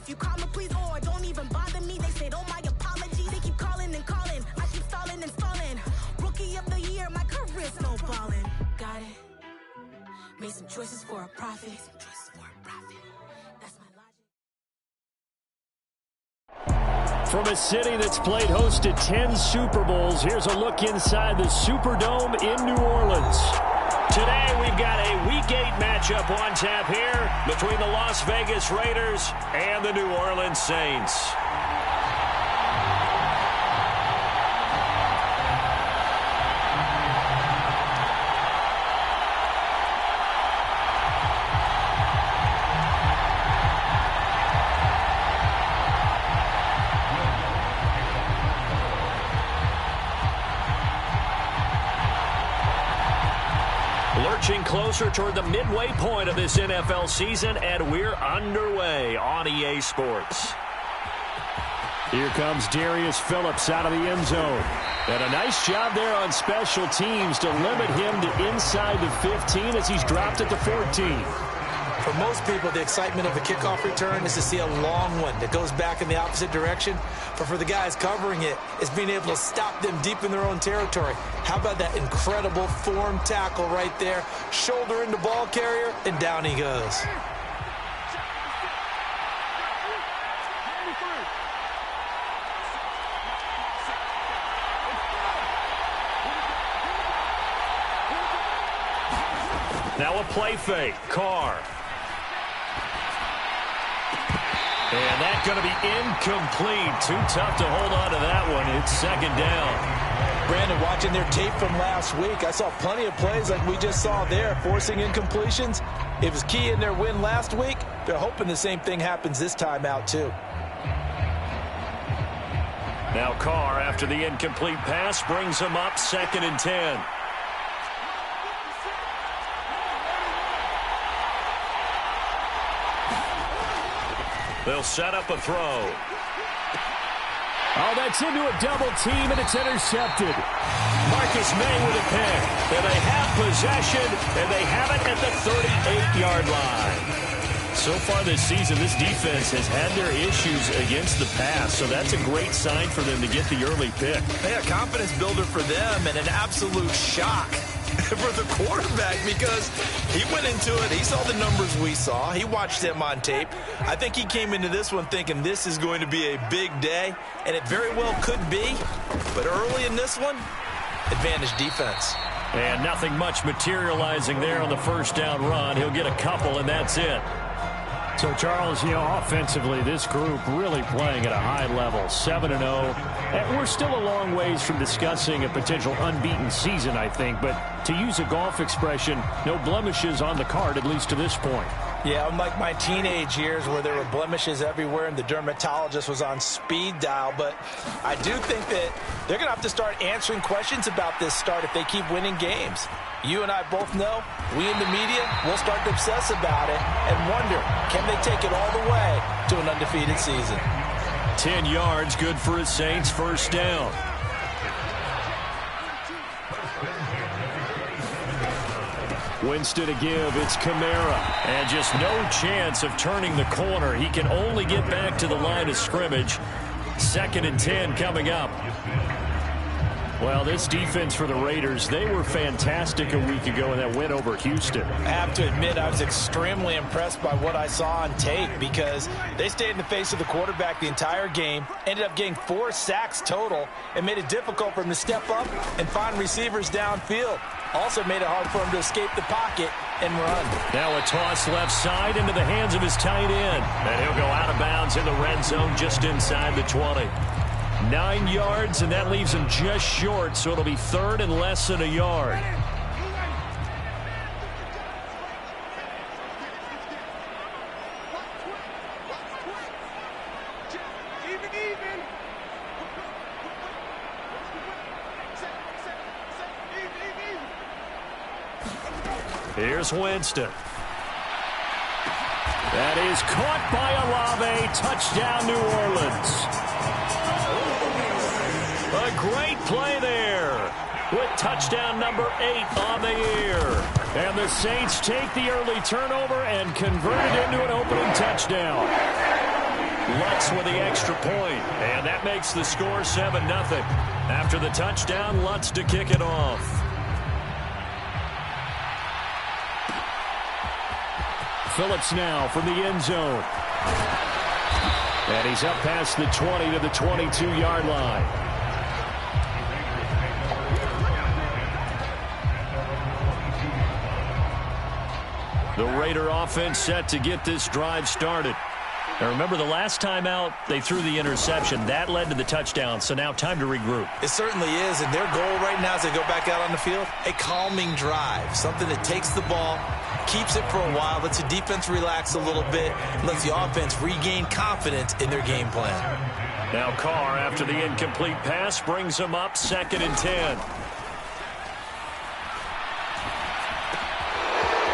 if you call me, please, or don't even bother me. They said, oh, my apologies. They keep calling and calling. I keep stalling and stalling. Rookie of the year, my career snowballing. Got it. Made some choices for a profit. That's my logic. From a city that's played host to 10 Super Bowls, here's a look inside the Superdome in New Orleans. Today we've got a Week 8 matchup on tap here between the Las Vegas Raiders and the New Orleans Saints. Lurching closer toward the midway point of this NFL season, and we're underway on EA Sports. Here comes Darius Phillips out of the end zone. And a nice job there on special teams to limit him to inside the 15 as he's dropped at the 14. For most people, the excitement of a kickoff return is to see a long one that goes back in the opposite direction. But for the guys covering it, it's being able to stop them deep in their own territory. How about that incredible form tackle right there? Shoulder into ball carrier, and down he goes. Now a play fake. Carr. And that's going to be incomplete. Too tough to hold on to that one. It's second down. Brandon, watching their tape from last week, I saw plenty of plays like we just saw there, forcing incompletions. It was key in their win last week. They're hoping the same thing happens this time out, too. Now Carr, after the incomplete pass, brings him up 2nd and 10. They'll set up a throw. Oh, that's into a double team, and it's intercepted. Marcus May with a pick. And they have possession, and they have it at the 38-yard line. So far this season, this defense has had their issues against the pass, so that's a great sign for them to get the early pick. Yeah, confidence builder for them, and an absolute shock for the quarterback because he went into it. He saw the numbers we saw. He watched them on tape. I think he came into this one thinking this is going to be a big day, and it very well could be. But early in this one, advantage defense. And nothing much materializing there on the first down run. He'll get a couple, and that's it. So, Charles, offensively, this group really playing at a high level, 7-0. And we're still a long ways from discussing a potential unbeaten season, I think. But to use a golf expression, no blemishes on the card, at least to this point. Yeah, unlike my teenage years where there were blemishes everywhere and the dermatologist was on speed dial. But I do think that they're going to have to start answering questions about this start if they keep winning games. You and I both know, we in the media will start to obsess about it and wonder, can they take it all the way to an undefeated season? 10 yards, good for his Saints, first down. Winston to give, it's Kamara. And just no chance of turning the corner. He can only get back to the line of scrimmage. 2nd and 10 coming up. Well, this defense for the Raiders, they were fantastic a week ago in that win over Houston. I have to admit, I was extremely impressed by what I saw on tape because they stayed in the face of the quarterback the entire game, ended up getting 4 sacks total, and made it difficult for him to step up and find receivers downfield. Also made it hard for him to escape the pocket and run. Now a toss left side into the hands of his tight end. And he'll go out of bounds in the red zone just inside the 20. 9 yards, and that leaves him just short, so it'll be 3rd and less than a yard. Here's Winston. That is caught by Olave. Touchdown, New Orleans. A great play there with touchdown number 8 on the year. And the Saints take the early turnover and convert it into an opening touchdown. Lutz with the extra point, and that makes the score 7-0. After the touchdown, Lutz to kick it off. Phillips now from the end zone. And he's up past the 20 to the 22-yard line. The Raider offense set to get this drive started. Now remember, the last time out, they threw the interception. That led to the touchdown, so now time to regroup. It certainly is, and their goal right now as they go back out on the field, a calming drive, something that takes the ball, keeps it for a while, lets the defense relax a little bit, lets the offense regain confidence in their game plan. Now Carr, after the incomplete pass, brings them up 2nd and 10.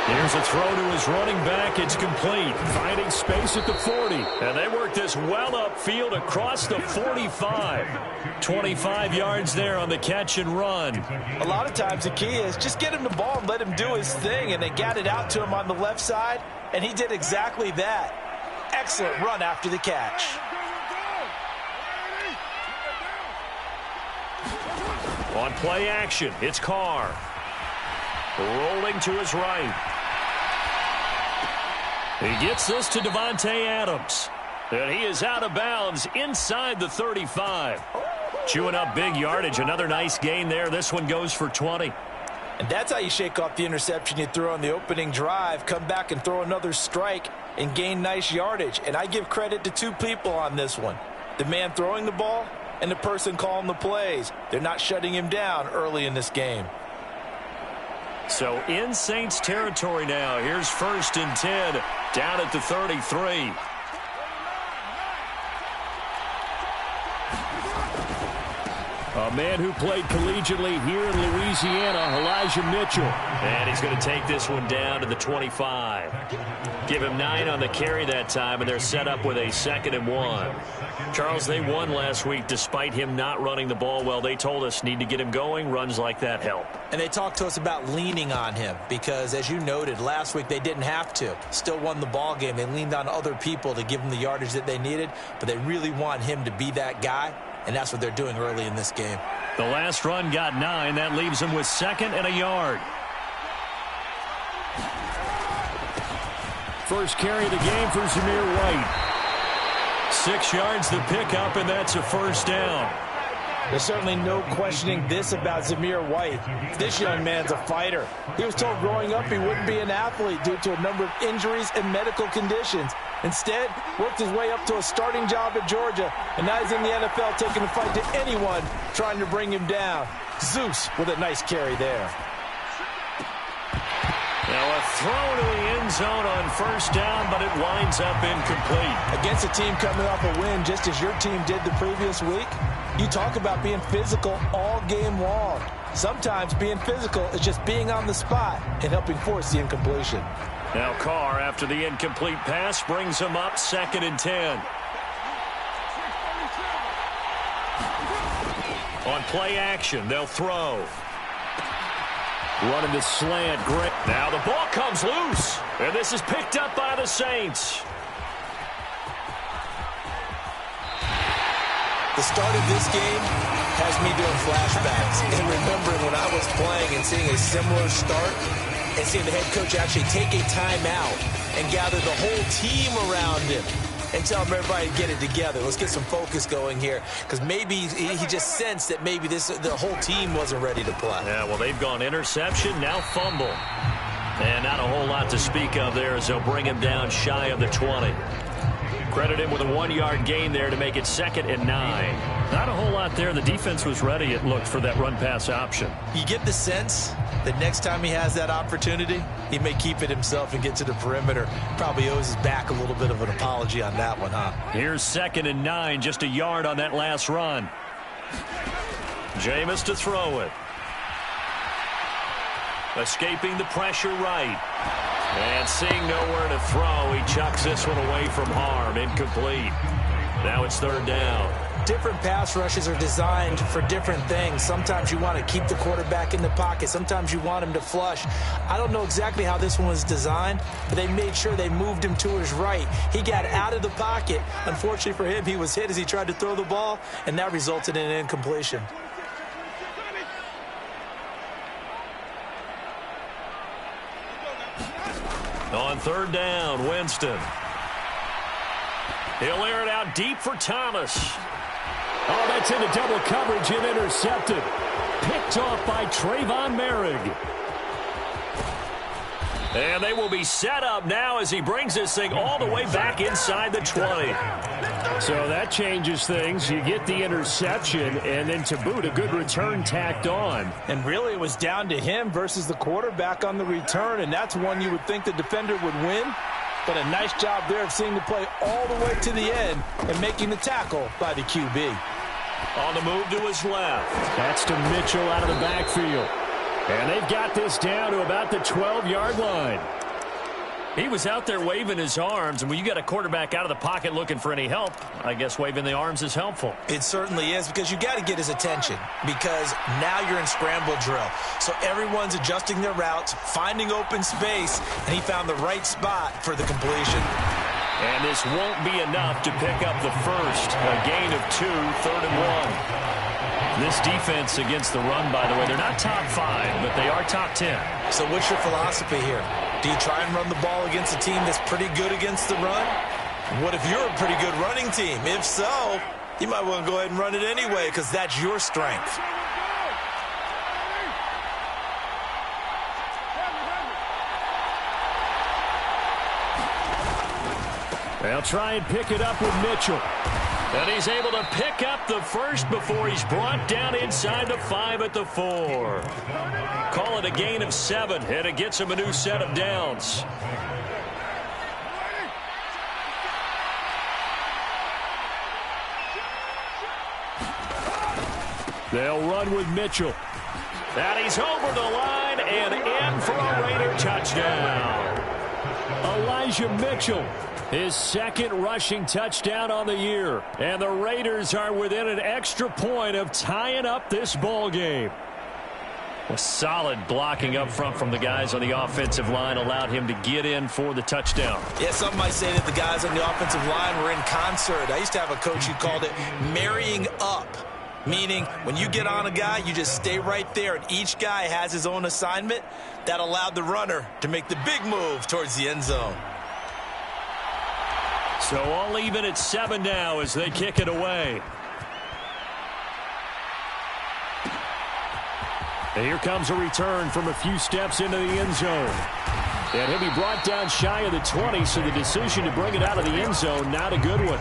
Here's a throw to his running back. It's complete. Finding space at the 40. And they work this well upfield across the 45. 25 yards there on the catch and run. A lot of times the key is just get him the ball and let him do his thing. And they got it out to him on the left side, and he did exactly that. Excellent run after the catch. On play action, it's Carr. Rolling to his right. He gets this to Devontae Adams. And he is out of bounds inside the 35. Chewing up big yardage. Another nice gain there. This one goes for 20. And that's how you shake off the interception you threw on the opening drive. Come back and throw another strike and gain nice yardage. And I give credit to two people on this one. The man throwing the ball and the person calling the plays. They're not shutting him down early in this game. So in Saints territory now. Here's 1st and 10 down at the 33. A man who played collegiately here in Louisiana, Elijah Mitchell. And he's going to take this one down to the 25. Give him 9 on the carry that time, and they're set up with a 2nd and 1. Charles, they won last week despite him not running the ball well. They told us need to get him going. Runs like that help. And they talked to us about leaning on him because, as you noted, last week they didn't have to. Still won the ball game. They leaned on other people to give them the yardage that they needed, but they really want him to be that guy, and that's what they're doing early in this game. The last run got 9. That leaves him with 2nd and a yard. First carry of the game for Zamir White. 6 yards the pickup, and that's a 1st down. There's certainly no questioning this about Zamir White. This young man's a fighter. He was told growing up he wouldn't be an athlete due to a number of injuries and medical conditions. Instead, worked his way up to a starting job at Georgia, and now he's in the NFL taking the fight to anyone trying to bring him down. Zeus with a nice carry there. Now a throw to the end zone on 1st down, but it winds up incomplete. Against a team coming off a win just as your team did the previous week, you talk about being physical all game long. Sometimes being physical is just being on the spot and helping force the incompletion. Now Carr, after the incomplete pass, brings him up 2nd and 10. On play action, they'll throw. Running the slant, great. Now the ball comes loose, and this is picked up by the Saints. The start of this game has me doing flashbacks and remembering when I was playing and seeing a similar start and seeing the head coach actually take a timeout and gather the whole team around him and tell everybody to get it together. Let's get some focus going here, because maybe he just sensed that maybe the whole team wasn't ready to play. Yeah, well, they've gone interception, now fumble. And not a whole lot to speak of there as they'll bring him down shy of the 20. Credit him with a 1-yard gain there to make it 2nd and 9. Not a whole lot there. The defense was ready, it looked, for that run-pass option. You get the sense that next time he has that opportunity, he may keep it himself and get to the perimeter. Probably owes his back a little bit of an apology on that one, huh? Here's 2nd and 9, just a yard on that last run. Jameis to throw it. Escaping the pressure right. And seeing nowhere to throw, he chucks this one away from harm. Incomplete. Now it's 3rd down. different pass rushes are designed for different things. Sometimes you want to keep the quarterback in the pocket. Sometimes you want him to flush. I don't know exactly how this one was designed, but they made sure they moved him to his right. He got out of the pocket. Unfortunately for him, he was hit as he tried to throw the ball, and that resulted in an incompletion. On third down, Winston. He'll air it out deep for Thomas. Oh, that's into double coverage and intercepted. Picked off by Trayvon Merrick. And they will be set up now as he brings this thing all the way back inside the 20. So that changes things. You get the interception, and then to boot, a good return tacked on. And really, it was down to him versus the quarterback on the return, and that's one you would think the defender would win. But a nice job there of seeing the play all the way to the end and making the tackle by the QB. On the move to his left. That's to Mitchell out of the backfield. And they've got this down to about the 12-yard line. He was out there waving his arms, and when you got a quarterback out of the pocket looking for any help, I guess waving the arms is helpful. It certainly is, because you got to get his attention, because now you're in scramble drill. So everyone's adjusting their routes, finding open space, and he found the right spot for the completion. And this won't be enough to pick up the first. A gain of 2, 3rd and 1. This defense against the run, by the way, they're not top 5, but they are top 10. So what's your philosophy here? Do you try and run the ball against a team that's pretty good against the run? What if you're a pretty good running team? If so, you might want to go ahead and run it anyway, because that's your strength. They'll try and pick it up with Mitchell. And he's able to pick up the first before he's brought down inside the 5 at the 4. Call it a gain of 7, and it gets him a new set of downs. They'll run with Mitchell. And he's over the line and in for a Raider touchdown. Elijah Mitchell, his second rushing touchdown on the year. And the Raiders are within an extra point of tying up this ball game. A solid blocking up front from the guys on the offensive line allowed him to get in for the touchdown. Yeah, some might say that the guys on the offensive line were in concert. I used to have a coach who called it marrying up, meaning when you get on a guy, you just stay right there, and each guy has his own assignment. That allowed the runner to make the big move towards the end zone. So all even at 7 now as they kick it away. And here comes a return from a few steps into the end zone. And he'll be brought down shy of the 20, so the decision to bring it out of the end zone, not a good one.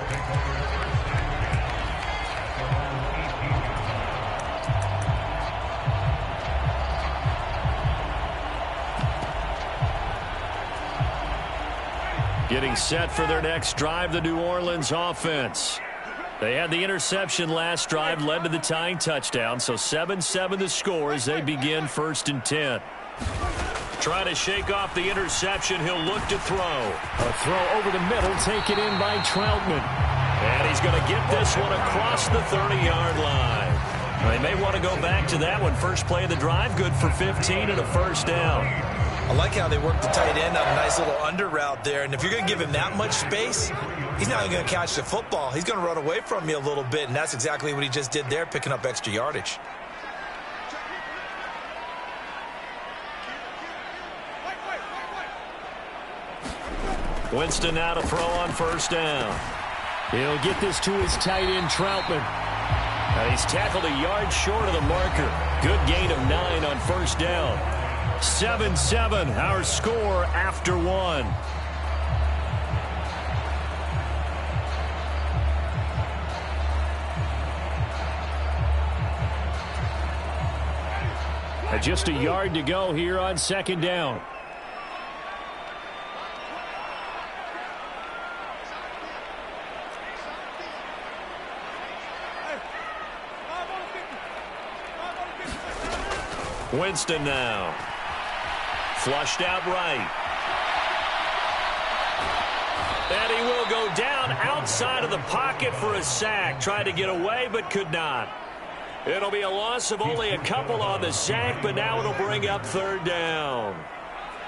Getting set for their next drive, the New Orleans offense. They had the interception last drive, led to the tying touchdown, so 7-7 the score as they begin 1st and 10. Trying to shake off the interception, he'll look to throw. A throw over the middle, taken in by Troutman. And he's going to get this one across the 30-yard line. They may want to go back to that one. First play of the drive, good for 15 and a first down. I like how they worked the tight end on a nice little under route there. And if you're going to give him that much space, he's not going to catch the football. He's going to run away from you a little bit, and that's exactly what he just did there, picking up extra yardage. Winston now to throw on first down. He'll get this to his tight end, Troutman. And he's tackled a yard short of the marker. Good gain of 9 on first down. 7-7, our score after 1. Just a yard to go here on second down. Winston now. Flushed out right. And he will go down outside inside of the pocket for a sack. Tried to get away, but could not. It'll be a loss of only a couple on the sack, but now it'll bring up third down.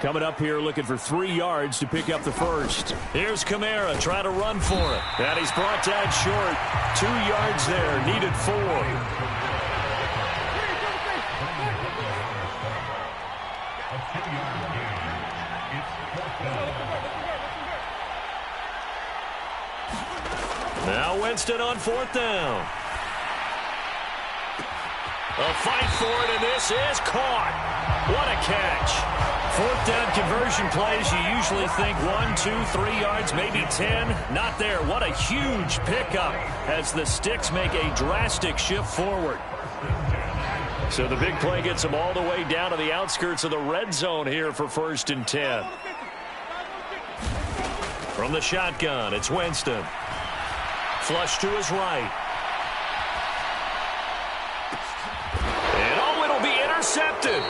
Coming up here looking for 3 yards to pick up the first. Here's Kamara trying to run for it. And he's brought down short. 2 yards there, needed 4. Now Winston on 4th down. A fight for it, and this is caught. What a catch. 4th down conversion plays, you usually think 1, 2, 3 yards, maybe 10. Not there. What a huge pickup as the Sticks make a drastic shift forward. So the big play gets them all the way down to the outskirts of the red zone here for 1st and 10. From the shotgun, it's Winston. Flush to his right. And oh, it'll be intercepted.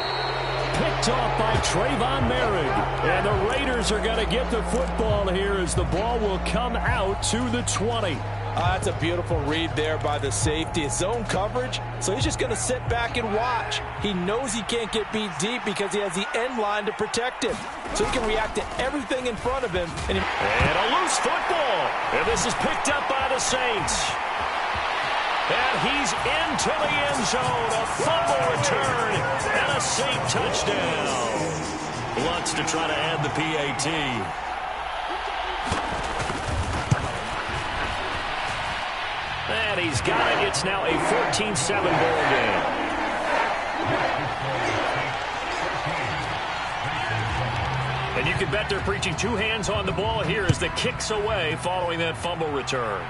Picked off by Trayvon Merrick. And the Raiders are going to get the football here as the ball will come out to the 20. That's a beautiful read there by the safety. It's zone coverage, so he's just going to sit back and watch. He knows he can't get beat deep because he has the end line to protect him. So he can react to everything in front of him. And a loose football. And this is picked up by the Saints. And he's into the end zone. A fumble return and a Saint touchdown. Lutz to try to add the PAT. And he's got it. It's now a 14-7 ball game. And you can bet they're preaching 2 hands on the ball here as the kick's away following that fumble return.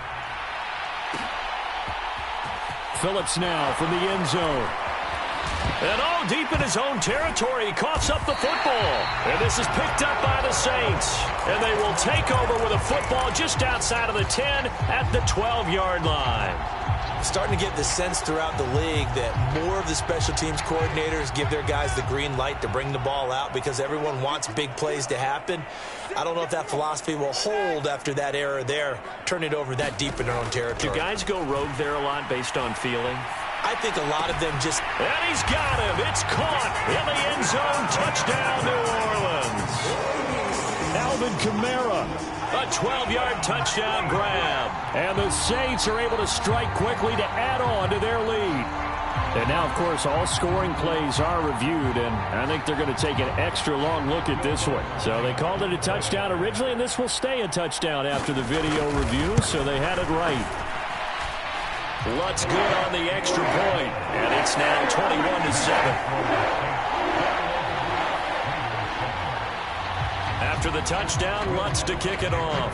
Phillips now from the end zone. And all deep in his own territory, he coughs up the football. And this is picked up by the Saints. And they will take over with a football just outside of the 10 at the 12-yard line. Starting to get the sense throughout the league that more of the special teams coordinators give their guys the green light to bring the ball out because everyone wants big plays to happen. I don't know if that philosophy will hold after that error there, turn it over that deep in their own territory. Do guys go rogue there a lot based on feeling? I think a lot of them just... And he's got him. It's caught in the end zone. Touchdown, New Orleans. Alvin Kamara. A 12-yard touchdown grab. And the Saints are able to strike quickly to add on to their lead. And now, of course, all scoring plays are reviewed, and I think they're going to take an extra long look at this one. So they called it a touchdown originally, and this will stay a touchdown after the video review, so they had it right. Lutz good on the extra point, and it's now 21-7. After the touchdown, Lutz to kick it off.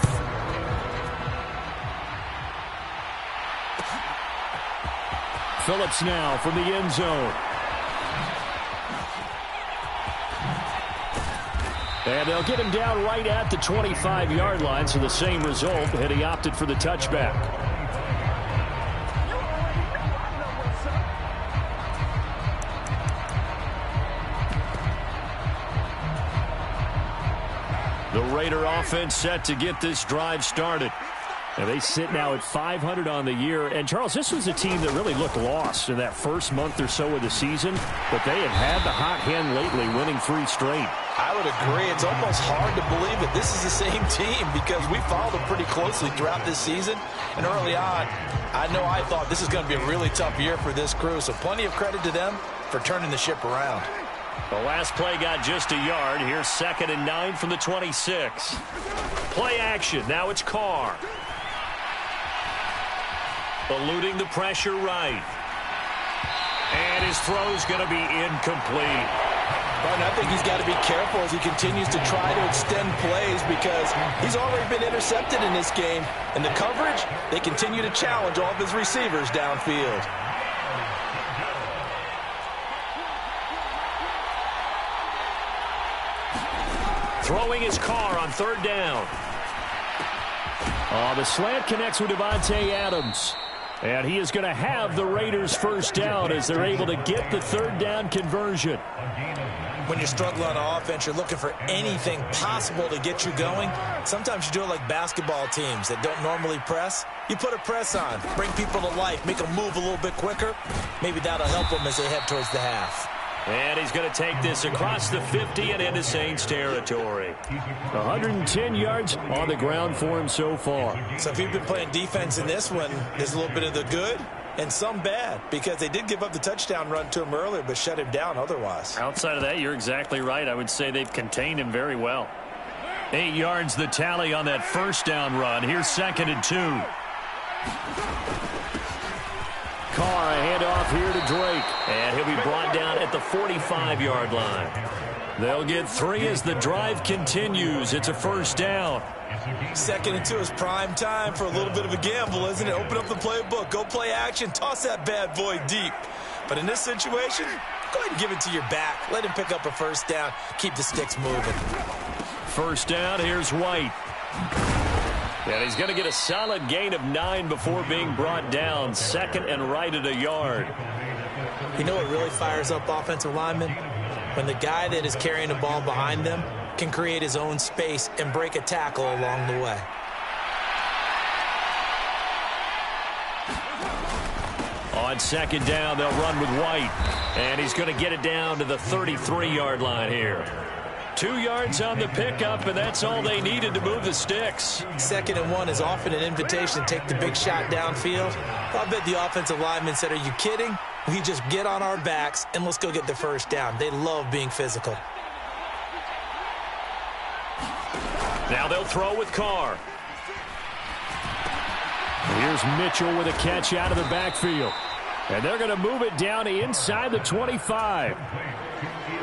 Phillips now from the end zone. And they'll get him down right at the 25-yard line, so the same result, and he opted for the touchback. The Raider offense set to get this drive started. And they sit now at 500 on the year. And, Charles, this was a team that really looked lost in that first month or so of the season. But they have had the hot hand lately, winning 3 straight. I would agree. It's almost hard to believe that this is the same team because we followed them pretty closely throughout this season. And early on, I know I thought this is going to be a really tough year for this crew. So plenty of credit to them for turning the ship around. The last play got just a yard. Here's 2nd and 9 from the 26. Play action. Now it's Carr. Eluding the pressure right. And his throw's going to be incomplete. But I think he's got to be careful as he continues to try to extend plays because he's already been intercepted in this game. And the coverage, they continue to challenge all of his receivers downfield. Throwing his Carr on 3rd down. Oh, the slant connects with Devontae Adams. And he is going to have the Raiders first down as they're able to get the third down conversion. When you're struggling on offense, you're looking for anything possible to get you going. Sometimes you do it like basketball teams that don't normally press. You put a press on, bring people to life, make them move a little bit quicker. Maybe that'll help them as they head towards the half. And he's going to take this across the 50 and into Saints territory. 110 yards on the ground for him so far. So if you've been playing defense in this one, there's a little bit of the good and some bad, because they did give up the touchdown run to him earlier but shut him down otherwise. Outside of that, you're exactly right. I would say they've contained him very well. 8 yards the tally on that first down run. Here's 2nd and 2. Carr, a handoff here to Drake. And he'll be brought down at the 45-yard line. They'll get 3 as the drive continues. It's a first down. 2nd and 2 is prime time for a little bit of a gamble, isn't it? Open up the playbook, go play action, toss that bad boy deep. But in this situation, go ahead and give it to your back. Let him pick up a first down. Keep the sticks moving. First down, here's White. And he's going to get a solid gain of 9 before being brought down. 2nd and right at a yard. You know what really fires up offensive linemen? When the guy that is carrying the ball behind them can create his own space and break a tackle along the way. On 2nd down, they'll run with White. And he's going to get it down to the 33-yard line here. 2 yards on the pickup, and that's all they needed to move the sticks. 2nd and 1 is often an invitation to take the big shot downfield. I bet the offensive linemen said, are you kidding? We just get on our backs and let's go get the first down. They love being physical. Now they'll throw with Carr. Here's Mitchell with a catch out of the backfield. And they're going to move it down inside the 25.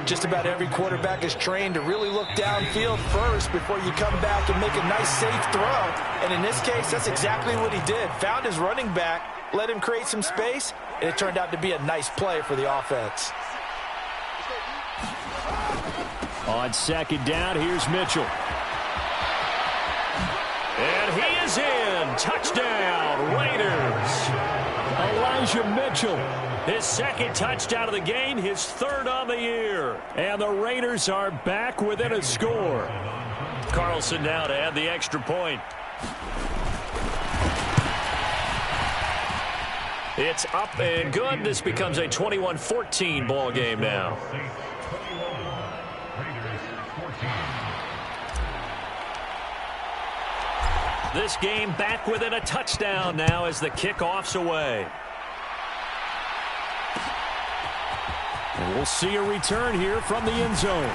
Just about every quarterback is trained to really look downfield first before you come back and make a nice, safe throw. And in this case, that's exactly what he did. Found his running back, let him create some space, and it turned out to be a nice play for the offense. On 2nd down, here's Mitchell. And he is in. Touchdown, Raiders. Elijah Mitchell, his 2nd touchdown of the game, his 3rd on the year. And the Raiders are back within a score. Carlson now to add the extra point. It's up and good. This becomes a 21-14 ball game now. This game back within a touchdown now as the kickoff's away. And we'll see a return here from the end zone.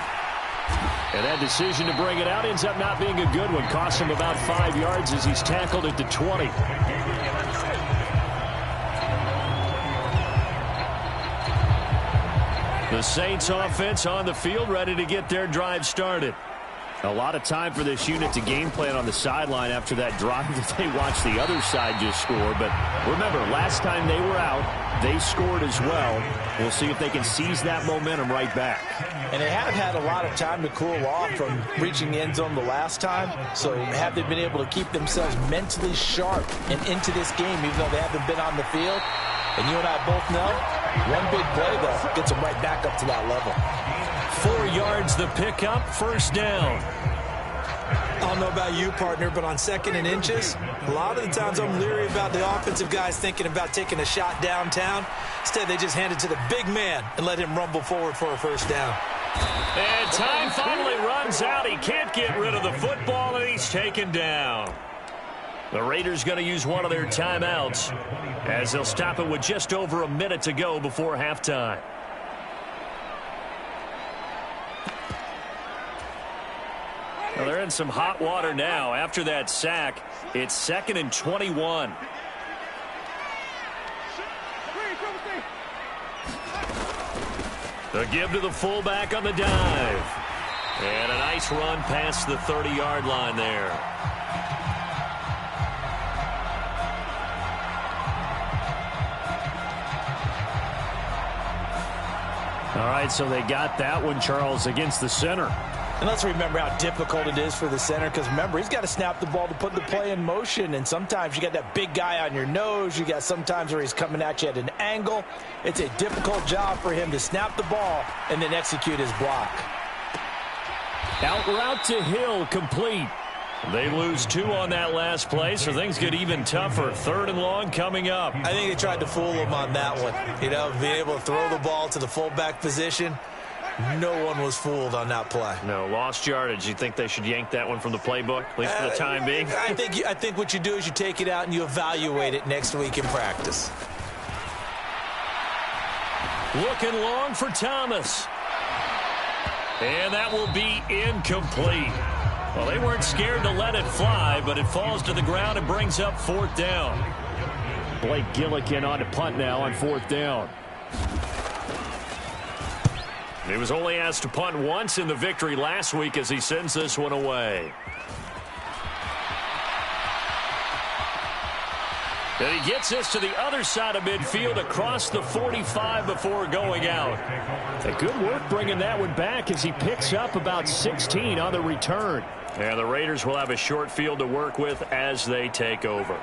And that decision to bring it out ends up not being a good one. Costs him about 5 yards as he's tackled at the 20. The Saints offense on the field, ready to get their drive started. A lot of time for this unit to game plan on the sideline after that drive that they watched the other side just score. But remember, last time they were out, they scored as well. We'll see if they can seize that momentum right back. And they have had a lot of time to cool off from reaching the end zone the last time. So have they been able to keep themselves mentally sharp and into this game, even though they haven't been on the field? And you and I both know, one big play, though, gets them right back up to that level. 4 yards the pickup, first down. I don't know about you, partner, but on 2nd and inches, a lot of the times I'm leery about the offensive guys thinking about taking a shot downtown. Instead, they just hand it to the big man and let him rumble forward for a first down. And time finally runs out. He can't get rid of the football, and he's taken down. The Raiders going to use one of their timeouts as they'll stop it with just over a minute to go before halftime. Well, they're in some hot water now. After that sack, it's 2nd and 21. The give to the fullback on the dive. And a nice run past the 30-yard line there. All right, so they got that one, Charles, against the center. And let's remember how difficult it is for the center, because remember, he's got to snap the ball to put the play in motion, and sometimes you got that big guy on your nose. You got sometimes where he's coming at you at an angle. It's a difficult job for him to snap the ball and then execute his block. Out route to Hill, complete. They lose 2 on that last play, so things get even tougher. 3rd and long coming up. I think they tried to fool him on that one. You know, being able to throw the ball to the fullback position. No one was fooled on that play. No, lost yardage. You think they should yank that one from the playbook, at least for the time being? I think what you do is you take it out and you evaluate it next week in practice. Looking long for Thomas. And that will be incomplete. Well, they weren't scared to let it fly, but it falls to the ground and brings up 4th down. Blake Gillikin on to punt now on 4th down. He was only asked to punt once in the victory last week as he sends this one away. And he gets this to the other side of midfield across the 45 before going out. A good work bringing that one back as he picks up about 16 on the return. And the Raiders will have a short field to work with as they take over.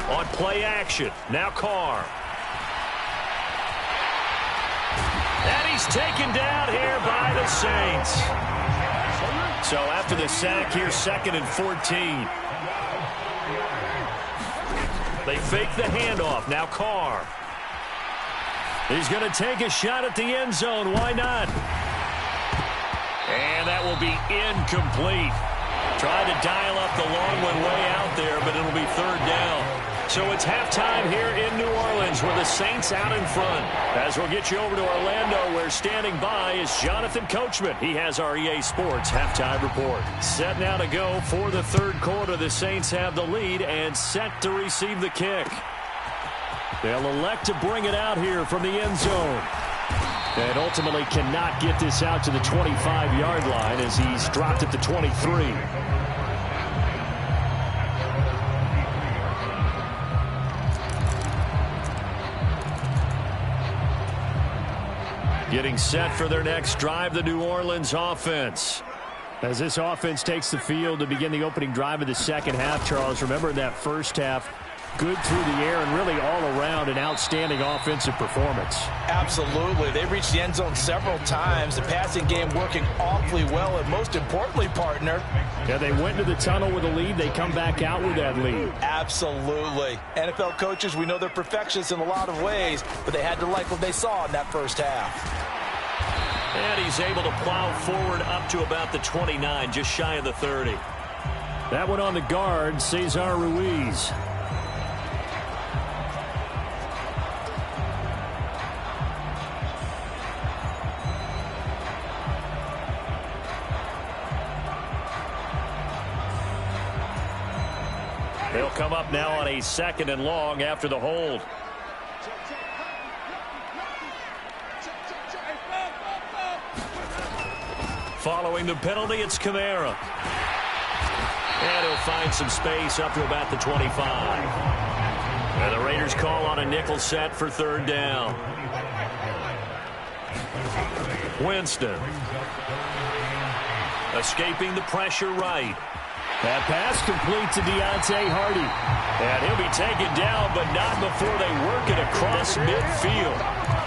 On play action, now Carr. And he's taken down here by the Saints. So after the sack here, 2nd and 14. They fake the handoff, now Carr. He's going to take a shot at the end zone, why not? And that will be incomplete. Tried to dial up the long one way out there, but it'll be 3rd down. So it's halftime here in New Orleans with the Saints out in front. As we'll get you over to Orlando, where standing by is Jonathan Coachman. He has our EA Sports halftime report. Set now to go for the 3rd quarter. The Saints have the lead and set to receive the kick. They'll elect to bring it out here from the end zone. And ultimately cannot get this out to the 25-yard line as he's dropped at the 23. Getting set for their next drive, the New Orleans offense. As this offense takes the field to begin the opening drive of the second half, Charles, remember in that first half, good through the air and really all around an outstanding offensive performance. Absolutely. They reached the end zone several times. The passing game working awfully well, and most importantly, partner. Yeah, they went to the tunnel with a lead. They come back out with that lead. Absolutely. NFL coaches, we know they're perfectionists in a lot of ways, but they had to like what they saw in that first half. And he's able to plow forward up to about the 29, just shy of the 30. That one on the guard, Cesar Ruiz. They'll come up now on a 2nd and long after the hold. Following the penalty, it's Kamara. And he'll find some space up to about the 25. And the Raiders call on a nickel set for 3rd down. Winston. Escaping the pressure right. That pass complete to Deontay Hardy. And he'll be taken down, but not before they work it across midfield.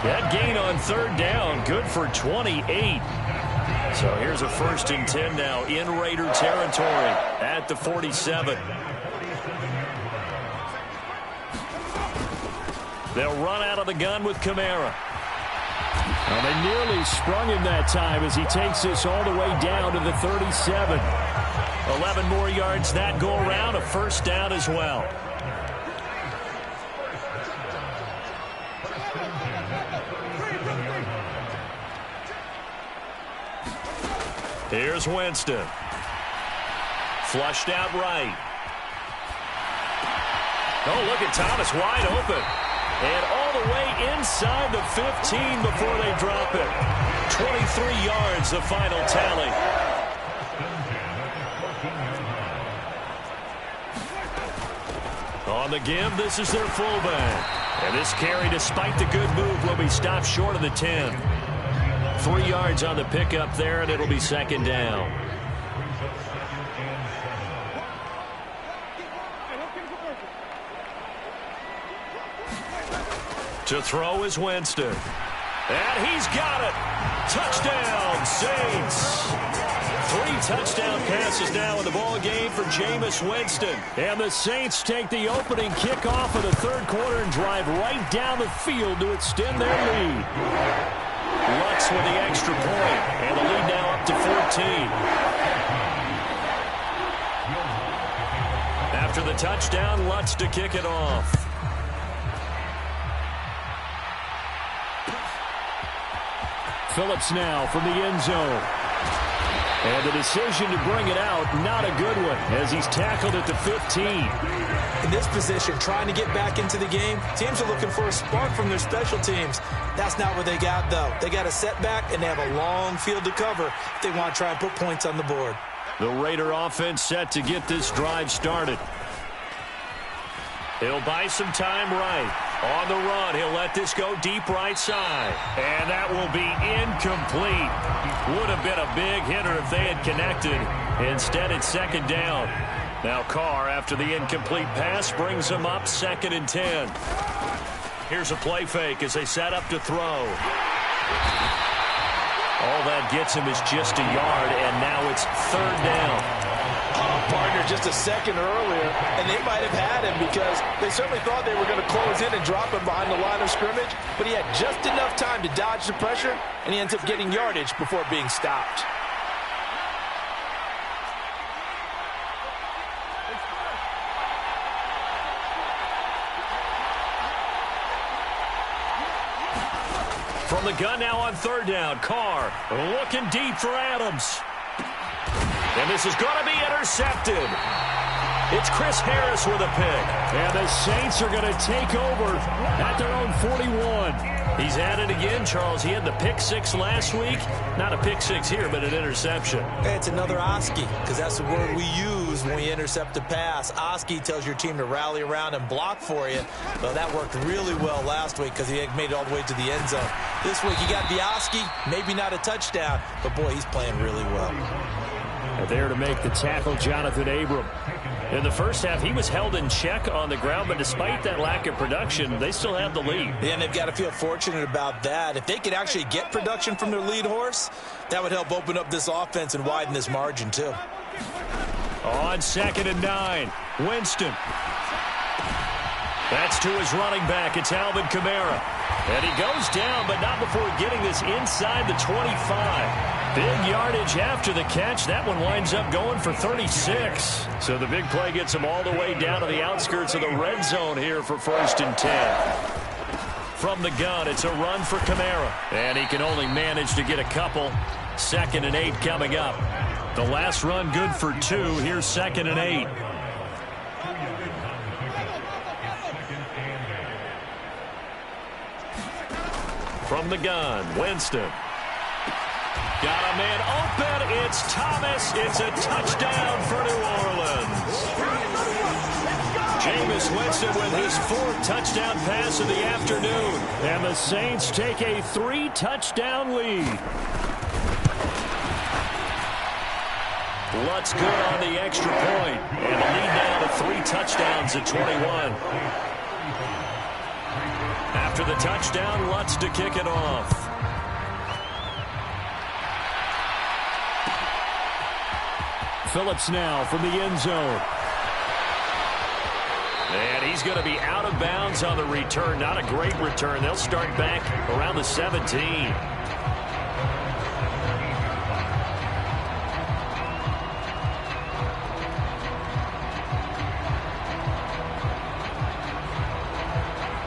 That gain on 3rd down, good for 28. So here's a 1st and 10 now in Raider territory at the 47. They'll run out of the gun with Kamara. Well, they nearly sprung him that time as he takes this all the way down to the 37. 11 more yards that go around, a 1st down as well. Here's Winston. Flushed out right. Oh, look at Thomas wide open. And all the way inside the 15 before they drop it. 23 yards, the final tally. On the give, this is their fullback. And this carry, despite the good move, will be stopped short of the 10. 3 yards on the pickup there, and it'll be second down. To throw is Winston. And he's got it. Touchdown, Saints. 3 touchdown passes now in the ball game for Jameis Winston. And the Saints take the opening kickoff of the third quarter and drive right down the field to extend their lead. Lutz with the extra point, and the lead now up to 14. After the touchdown, Lutz to kick it off. Phillips now from the end zone. And the decision to bring it out, not a good one, as he's tackled at the 15. In this position, trying to get back into the game, teams are looking for a spark from their special teams. That's not what they got, though. They got a setback, and they have a long field to cover if they want to try and put points on the board. The Raider offense set to get this drive started. He'll buy some time right. On the run, he'll let this go deep right side. And that will be incomplete. Would have been a big hitter if they had connected. Instead, it's second down. Now Carr, after the incomplete pass, brings him up 2nd and 10. Here's a play fake as they set up to throw. All that gets him is just a yard, and now it's 3rd down. Partner just a second earlier, and they might have had him because they certainly thought they were going to close in and drop him behind the line of scrimmage, but he had just enough time to dodge the pressure, and he ends up getting yardage before being stopped. From the gun now on 3rd down, Carr looking deep for Adams. And this is going to be intercepted. It's Chris Harris with a pick. And the Saints are going to take over at their own 41. He's at it again, Charles. He had the pick 6 last week. Not a pick 6 here, but an interception. It's another Oski, because that's the word we use when we intercept a pass. Oski tells your team to rally around and block for you. Well, that worked really well last week because he made it all the way to the end zone. This week, he got the Oski, maybe not a touchdown, but boy, he's playing really well. There to make the tackle, Jonathan Abram. In the first half, he was held in check on the ground, but despite that lack of production, they still have the lead. Yeah, and they've got to feel fortunate about that. If they could actually get production from their lead horse, that would help open up this offense and widen this margin, too. On 2nd and 9, Winston. That's to his running back. It's Alvin Kamara. And he goes down, but not before getting this inside the 25. Big yardage after the catch. That one winds up going for 36. So the big play gets him all the way down to the outskirts of the red zone here for 1st and 10. From the gun, it's a run for Kamara. And he can only manage to get a couple. 2nd and 8 coming up. The last run good for 2. Here's 2nd and 8. From the gun, Winston. Got a man open. It's Thomas. It's a touchdown for New Orleans. Jameis Winston with his 4th touchdown pass of the afternoon. And the Saints take a 3-touchdown lead. Lutz good on the extra point. And the lead now to 3 touchdowns at 21. After the touchdown, Lutz to kick it off. Phillips now from the end zone. And he's going to be out of bounds on the return. Not a great return. They'll start back around the 17.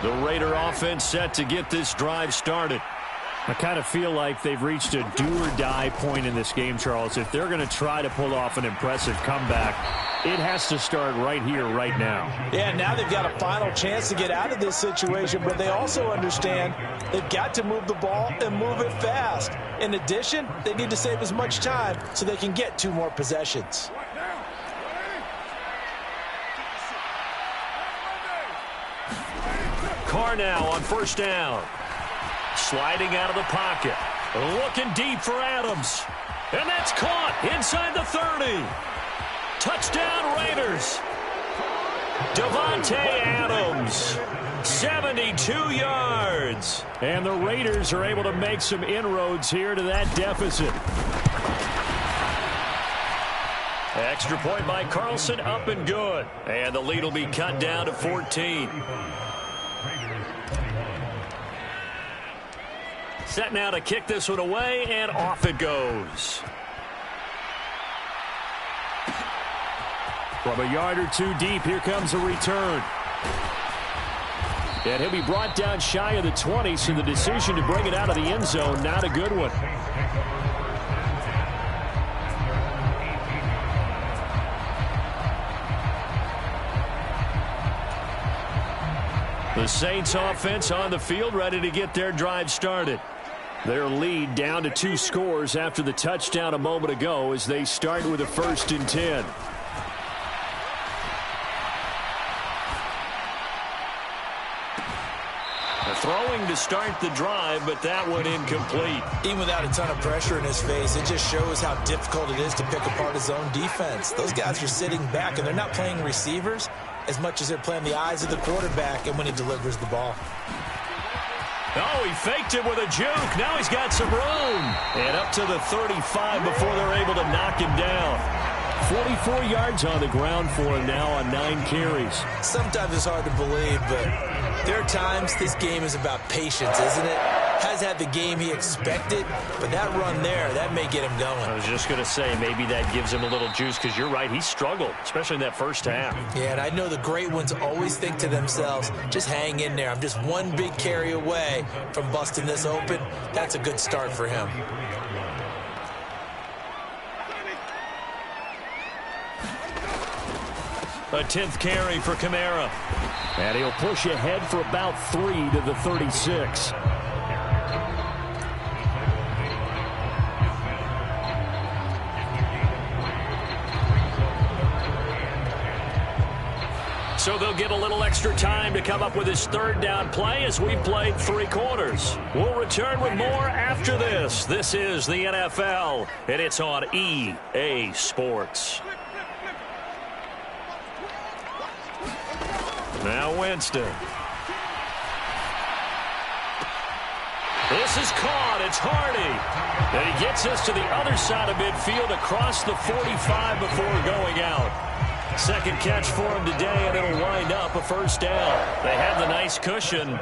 The Raider offense set to get this drive started. I kind of feel like they've reached a do-or-die point in this game, Charles. If they're going to try to pull off an impressive comeback, it has to start right here, right now. Yeah, now they've got a final chance to get out of this situation, but they also understand they've got to move the ball and move it fast. In addition, they need to save as much time so they can get 2 more possessions. Carr are now on first down. Sliding out of the pocket. Looking deep for Adams. And that's caught inside the 30. Touchdown Raiders. Davante Adams. 72 yards. And the Raiders are able to make some inroads here to that deficit. Extra point by Carlson, up and good. And the lead will be cut down to 14. Set now to kick this one away, and off it goes. From a yard or two deep, here comes a return. And he'll be brought down shy of the 20, so the decision to bring it out of the end zone, not a good one. The Saints offense on the field, ready to get their drive started. Their lead down to 2 scores after the touchdown a moment ago as they start with a 1st and 10. Throwing to start the drive, but that one incomplete. Even without a ton of pressure in his face, it just shows how difficult it is to pick apart his own defense. Those guys are sitting back, and they're not playing receivers as much as they're playing the eyes of the quarterback and when he delivers the ball. Oh, he faked it with a juke. Now he's got some room. And up to the 35 before they're able to knock him down. 44 yards on the ground for him now on 9 carries. Sometimes it's hard to believe, but there are times this game is about patience, isn't it? Has had the game he expected, but that run there, that may get him going. I was just going to say, maybe that gives him a little juice, because you're right, he struggled, especially in that first half. Yeah, and I know the great ones always think to themselves, just hang in there. I'm just one big carry away from busting this open. That's a good start for him. A 10th carry for Kamara. And he'll push ahead for about 3 to the 36. So they'll get a little extra time to come up with his 3rd down play as we played 3 quarters. We'll return with more after this. This is the NFL, and it's on EA Sports. Now Winston. This is caught. It's Hardy. And he gets us to the other side of midfield across the 45 before going out. 2nd catch for him today, and it'll wind up a 1st down. They have the nice cushion.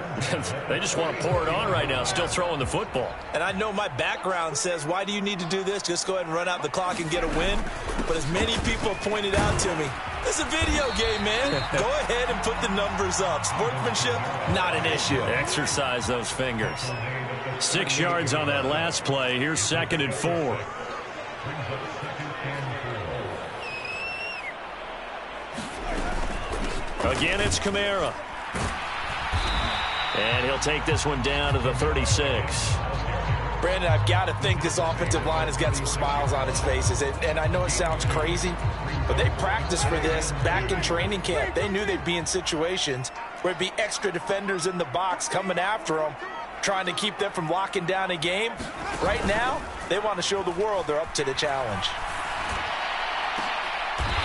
They just want to pour it on right now, still throwing the football. And I know my background says, why do you need to do this? Just go ahead and run out the clock and get a win. But as many people have pointed out to me, it's a video game, man. Go ahead and put the numbers up. Sportsmanship, not an issue. Exercise those fingers. 6 yards on that last play. Here's 2nd and 4. Again, it's Kamara. And he'll take this one down to the 36. Brandon, I've got to think this offensive line has got some smiles on its faces. And I know it sounds crazy, but they practiced for this back in training camp. They knew they'd be in situations where it'd be extra defenders in the box coming after them, trying to keep them from locking down a game. Right now, they want to show the world they're up to the challenge.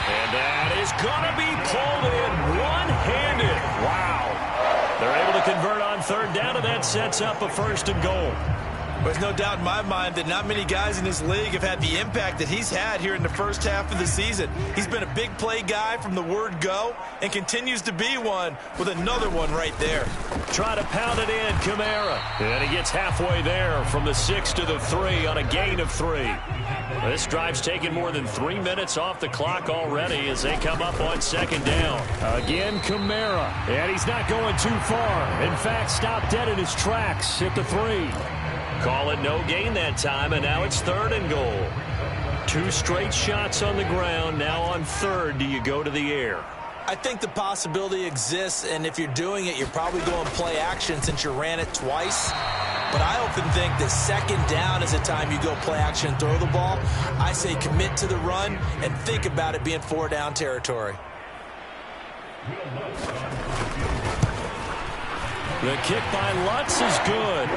And that is going to be pulled in one-handed. Wow. They're able to convert on 3rd down, and that sets up a 1st and goal. There's no doubt in my mind that not many guys in this league have had the impact that he's had here in the first half of the season. He's been a big play guy from the word go and continues to be one with another one right there. Try to pound it in, Kamara. And he gets halfway there from the 6 to the 3 on a gain of 3. This drive's taken more than 3 minutes off the clock already as they come up on 2nd down. Again, Kamara. And he's not going too far. In fact, stopped dead in his tracks at the 3. Call it no gain that time, and now it's 3rd and goal. 2 straight shots on the ground. Now on 3rd, do you go to the air? I think the possibility exists, and if you're doing it, you're probably going play action since you ran it twice. But I often think that 2nd down is the time you go play action and throw the ball. I say commit to the run and think about it being 4-down territory. The kick by Lutz is good.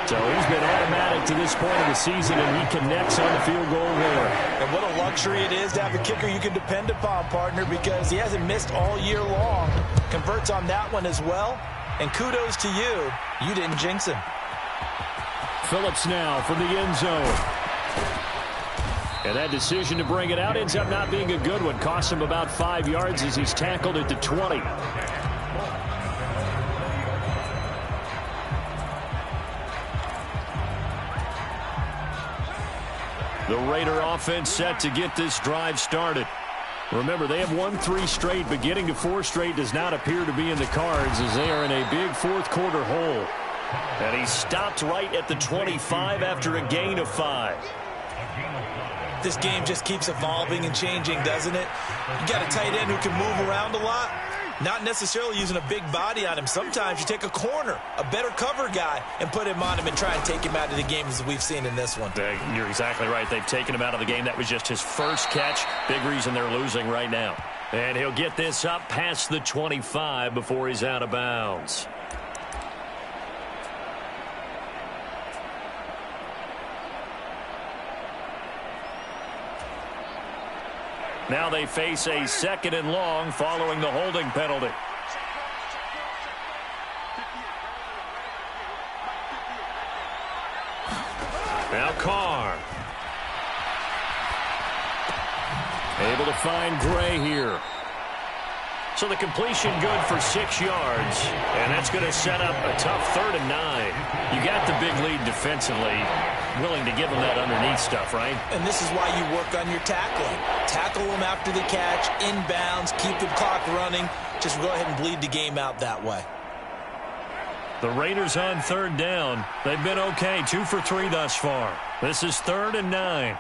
So he's been automatic to this point of the season, and he connects on the field goal there. And what a luxury it is to have a kicker you can depend upon, partner, because he hasn't missed all year long. Converts on that one as well. And kudos to you. You didn't jinx him. Phillips now from the end zone. And that decision to bring it out ends up not being a good one. Costs him about 5 yards as he's tackled at the 20. The Raider offense set to get this drive started. Remember, they have won 3 straight, but getting to 4 straight does not appear to be in the cards as they are in a big fourth quarter hole. And he stopped right at the 25 after a gain of 5. This game just keeps evolving and changing, doesn't it? You got a tight end who can move around a lot. Not necessarily using a big body on him. Sometimes you take a corner, a better cover guy, and put him on him and try and take him out of the game as we've seen in this one. You're exactly right. They've taken him out of the game. That was just his first catch. Big reason they're losing right now. And he'll get this up past the 25 before he's out of bounds. Now they face a 2nd and long following the holding penalty. Now Carr. Able to find Gray here. So the completion good for 6 yards. And that's going to set up a tough 3rd and 9. You got the big lead defensively. Willing to give them that underneath stuff, right? And this is why you work on your tackling. Tackle them after the catch, inbounds, keep the clock running. Just go ahead and bleed the game out that way. The Raiders on 3rd down. They've been okay, 2 for 3 thus far. This is 3rd and 9.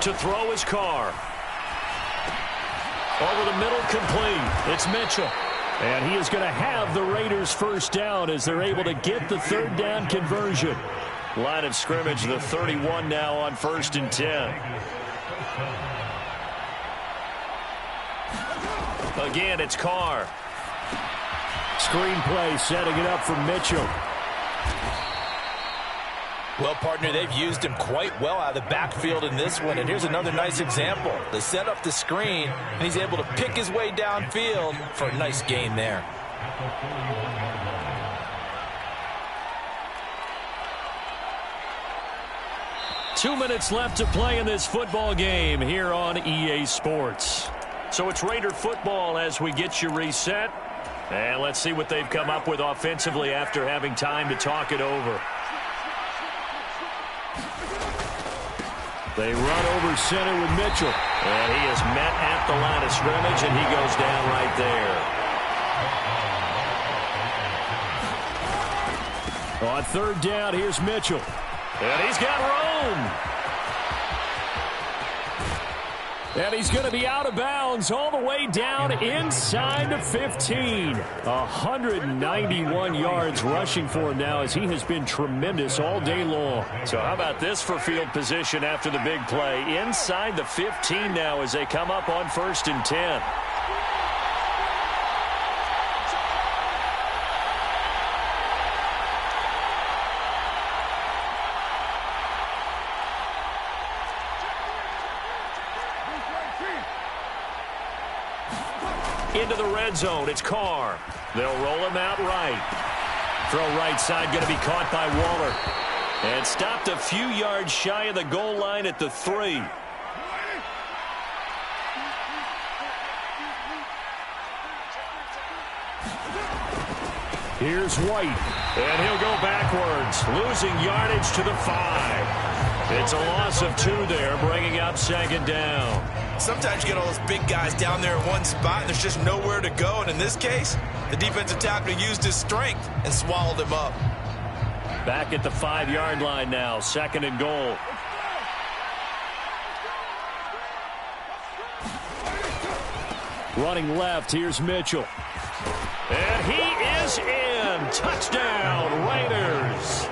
To throw is Carr. Over the middle, complete. It's Mitchell. And he is going to have the Raiders first down as they're able to get the 3rd down conversion. Line of scrimmage, the 31 now on 1st and 10. Again, it's Carr. Screen play setting it up for Mitchell. Well, partner, they've used him quite well out of the backfield in this one. And here's another nice example. They set up the screen, and he's able to pick his way downfield for a nice gain there. Two minutes left to play in this football game here on EA Sports. So it's Raider football as we get you reset. And let's see what they've come up with offensively after having time to talk it over. They run over center with Mitchell. And he is met at the line of scrimmage, and he goes down right there. On 3rd down, here's Mitchell. And he's got room. And he's going to be out of bounds all the way down inside the 15. 191 yards rushing for him now as he has been tremendous all day long. So how about this for field position after the big play? Inside the 15 now as they come up on 1st and 10. Into the red zone, it's Carr. They'll roll him out right. Throw right side, going to be caught by Waller. And stopped a few yards shy of the goal line at the 3. Here's White. And he'll go backwards, losing yardage to the 5. It's a loss of 2 there, bringing up 2nd down. Sometimes you get all those big guys down there in one spot, and there's just nowhere to go. And in this case, the defensive tackle used his strength and swallowed him up. Back at the 5-yard line now, 2nd and goal. Running left, here's Mitchell. And he is in. Touchdown, Raiders.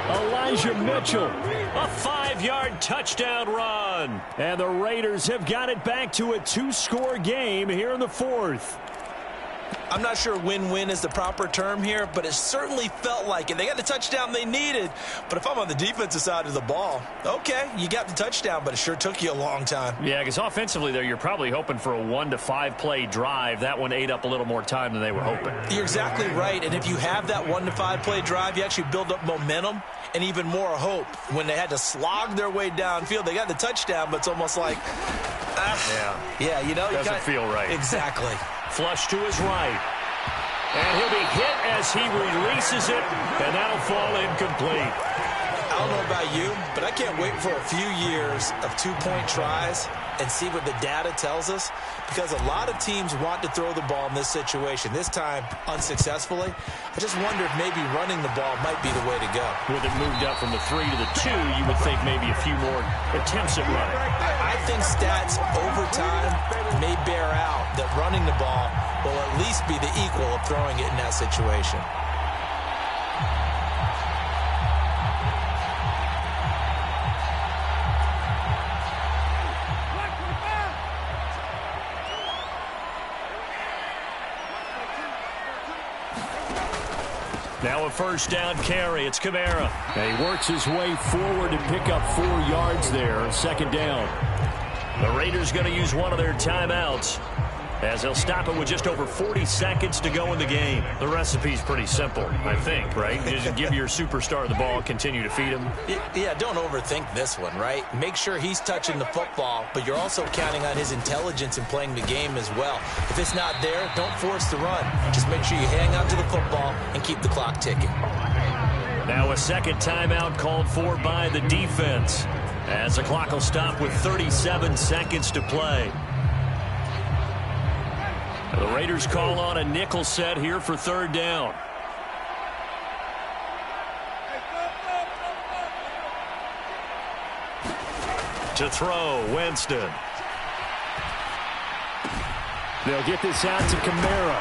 Elijah Mitchell, a 5-yard touchdown run. And the Raiders have got it back to a 2-score game here in the 4th. I'm not sure win-win is the proper term here, but it certainly felt like it. They got the touchdown they needed, but if I'm on the defensive side of the ball, okay, you got the touchdown, but it sure took you a long time. Yeah, because offensively there, you're probably hoping for a 1 to 5 play drive. That one ate up a little more time than they were hoping. You're exactly right, and if you have that 1 to 5 play drive, you actually build up momentum and even more hope. When they had to slog their way downfield, they got the touchdown, but it's almost like, yeah, you know, doesn't feel right. Exactly. Flush to his right. And he'll be hit as he releases it, and that'll fall incomplete. I don't know about you, but I can't wait for a few years of two-point tries and see what the data tells us, because a lot of teams want to throw the ball in this situation. This time, unsuccessfully. I just wonder if maybe running the ball might be the way to go. With it moved up from the 3 to the 2, you would think maybe a few more attempts at running. I think stats over time may bear out that running the ball will at least be the equal of throwing it in that situation. Now a first down carry. It's Kamara. And he works his way forward to pick up 4 yards there. Second down. The Raiders going to use one of their timeouts, as they'll stop it with just over 40 seconds to go in the game. The recipe's pretty simple, I think, right? You just give your superstar the ball, continue to feed him. Yeah, don't overthink this one, right? Make sure he's touching the football, but you're also counting on his intelligence in playing the game as well. If it's not there, don't force the run. Just make sure you hang on to the football and keep the clock ticking. Now a second timeout called for by the defense, as the clock will stop with 37 seconds to play. The Raiders call on a nickel set here for third down. To throw, Winston. They'll get this out to Kamara,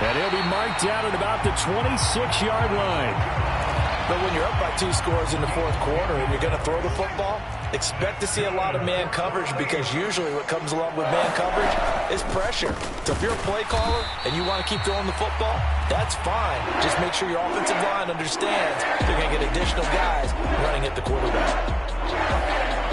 and he'll be marked out at about the 26-yard line. But when you're up by 2 scores in the fourth quarter and you're going to throw the football, expect to see a lot of man coverage, because usually what comes along with man coverage is pressure. So if you're a play caller and you want to keep throwing the football, that's fine. Just make sure your offensive line understands they're going to get additional guys running at the quarterback.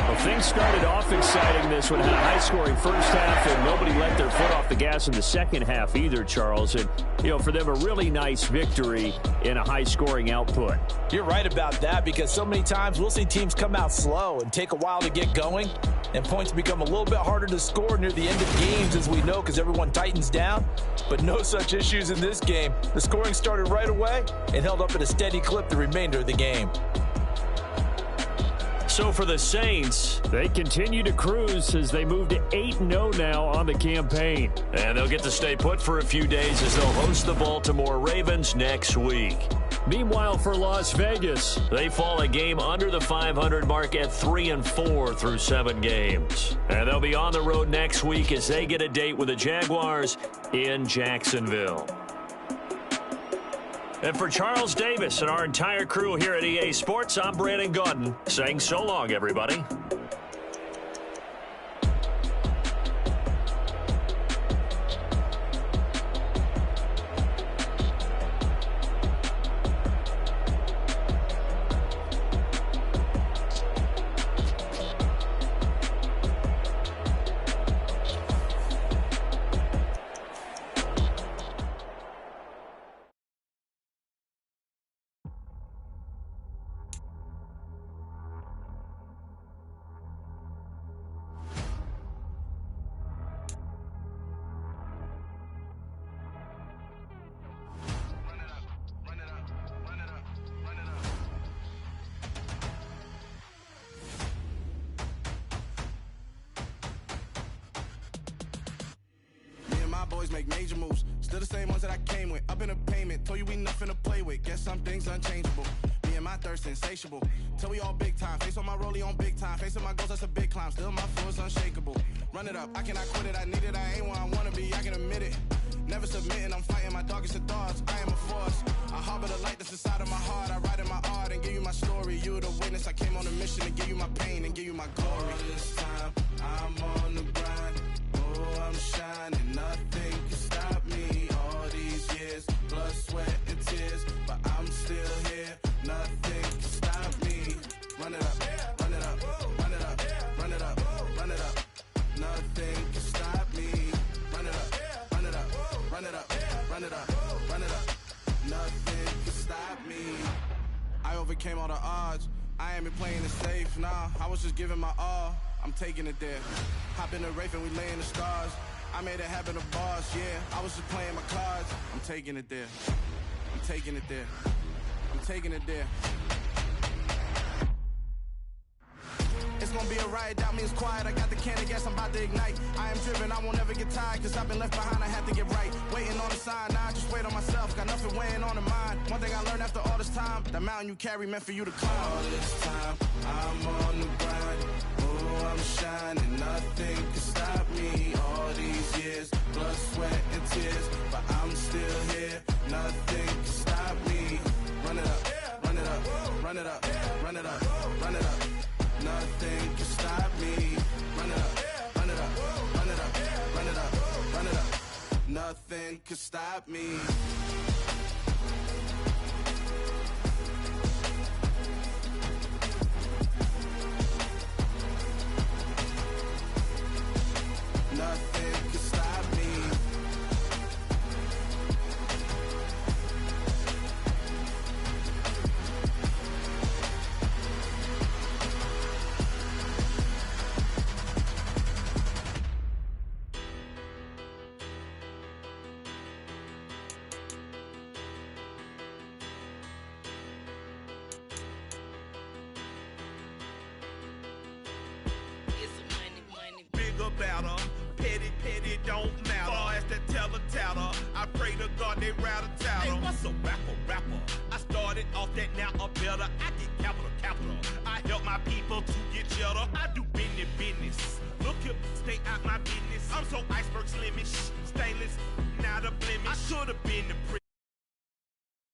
Well, things started off exciting. This one had a high-scoring first half, and nobody let their foot off the gas in the second half either, Charles. And, you know, for them, a really nice victory in a high-scoring output. You're right about that, because so many times we'll see teams come out slow and take a while to get going, and points become a little bit harder to score near the end of games, as we know, because everyone tightens down. But no such issues in this game. The scoring started right away and held up at a steady clip the remainder of the game. So for the Saints, they continue to cruise as they move to 8-0 now on the campaign. And they'll get to stay put for a few days as they'll host the Baltimore Ravens next week. Meanwhile, for Las Vegas, they fall a game under the 500 mark at 3-4 through 7 games. And they'll be on the road next week as they get a date with the Jaguars in Jacksonville. And for Charles Davis and our entire crew here at EA Sports, I'm Brandon Gaudin saying so long, everybody. Boys make major moves, still the same ones that I came with. Up in a payment, told you we nothing to play with. Guess some things unchangeable. Me and my thirst insatiable. Till we all big time. Face on my rollie on big time. Facing my goals, that's a big climb. Still my flow is unshakable. Run it up, I cannot quit it. I need it, I ain't where I wanna be. I can admit it. Never submitting, I'm fighting my darkest of thoughts. I am a force. I harbor the light that's inside of my heart. I write in my art and give you my story. You the witness. I came on a mission to give you my pain and give you my glory. All this time, I'm on the grind. Oh, I'm shining. Nothing can stop me. All these run it up, run it up. Nothing can stop me. I overcame all the odds. I ain't been playing it safe, nah. I was just giving my all. I'm taking it there. Hop in the Wraith and we lay in the stars. I made it happen to boss, yeah. I was just playing my cards. I'm taking it there. I'm taking it there. I'm taking it there. It's gonna be a riot, that means quiet. I got the can of gas, I'm about to ignite. I am driven, I won't ever get tired, cause I've been left behind, I had to get right. Waiting on the sign, now I just wait on myself. Got nothing weighing on the mind. One thing I learned after all this time, the mountain you carry meant for you to climb. All this time, I'm on the grind. Oh, I'm shining, nothing can stop me. All these years, blood, sweat, and tears, but I'm still here. Nothing can stop me. Run it up, run it up, run it up, run it up, run it up. Nothing can stop me. Run it up, run it up, run it up, run it up, run it up. Nothing can stop me. Nothing can stop me. Better, petty, petty don't matter. Far as that teller, I pray to God they rattle tattle. Hey, what's a rapper? I started off that, now a better. I get capital. I help my people to get cheddar. I do business. Look here, stay out my business. I'm so iceberg slimish, stainless, not a blemish. I should have been the